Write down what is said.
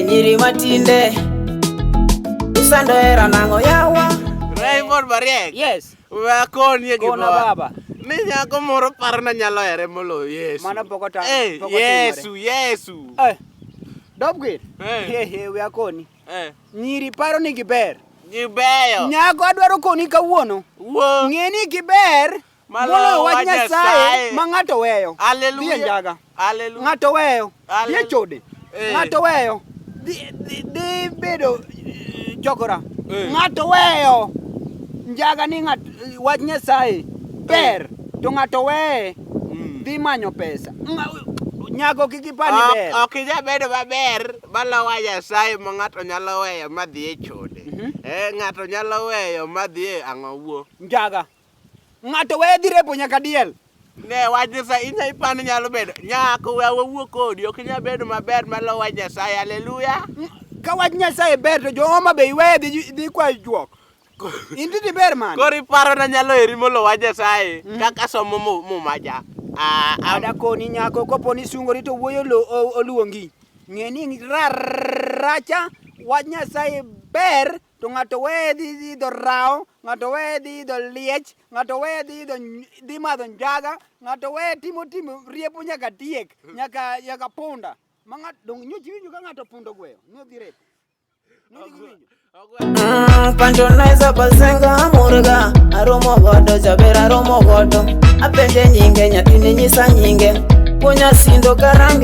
Nyiri matinde usando era nango yawa Raymond Mariek. yes Wa kon ye kona baba ni nyako moro parna nyalo ere molo Yesu. mana pokota Yesu. Dobgir we akoni nyiri paro ni giber Gibeyo. nyako adwaro koni kawuono Wo. ng'eni giber molo wach Nyasaye ma ng'ato weyo. Hallelujah. Dhie njaga. Hallelujah. Ng'ato weyo. Hallelujah. Dhie chode. Ng'ato weyo. Dhi bedo chokora. Ng'ato weyo. Njaga ni wach Nyasaye ber to ng'ato weye dhi manyo pesa. Nyako kikipani ber. Ok ija bedo maber malo wach Nyasaye ma ng'ato nyalo weyo madhi e chode. Ng'ato nyalo weyo madhi e ang'o. Njaga. Ng'ato weye dhi repo nyaka diel. Ne wach Nyasaye inya ipani nyalo bedo nyako we wuo kodi ok inya bedo maber malo wach Nyasaye. Hallelujah. Ka wach Nyasaye ber to joma be iweye dhi kwa juok. Indi di ber man. Kori paro na nyalo eri molo wach Nyasaye kaka somo mumaja. Ada koni nyako koponi sungori to wuoyo oluongi. Ng'eni racha wach Nyasaye ber to ng'ato weye dhi do rao, ng'ato weye dhi do liech, ng'ato weye dhi madho njaga, ng'ato weye timo riepo nyaka tiek, nyaka punda. Ma ng'ato dong nyochi winjo ka ng'ato pundo gweyo. Nodhi rep. Panto naisa basenga murga aromo godo jaber aromo godo apenje nyinge nyathini nyisa nyinge punya sindo karange